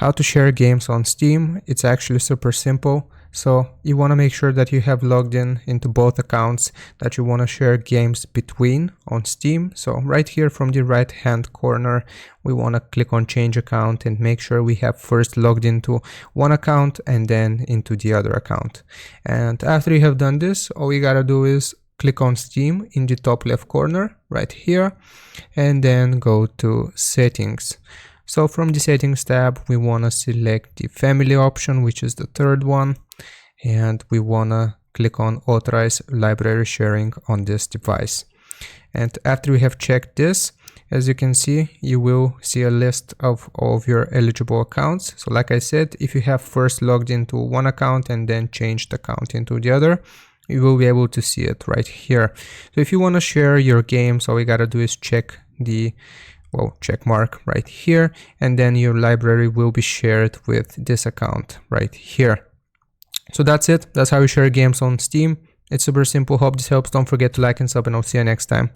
How to share games on Steam. It's actually super simple. So you want to make sure that you have logged in into both accounts that you want to share games between on Steam. So right here from the right hand corner, we want to click on change account and make sure we have first logged into one account and then into the other account. And after you have done this, all you gotta do is click on Steam in the top left corner right here and then go to settings. So from the settings tab, we want to select the family option, which is the third one, and we want to click on authorize library sharing on this device. And after we have checked this, as you can see, you will see a list of all of your eligible accounts. So like I said, if you have first logged into one account and then changed account into the other, you will be able to see it right here. So if you want to share your games, all you gotta do is check the check mark right here, and then your library will be shared with this account right here. So that's it. That's how you share games on Steam. It's super simple. Hope this helps. Don't forget to like and sub, and I'll see you next time.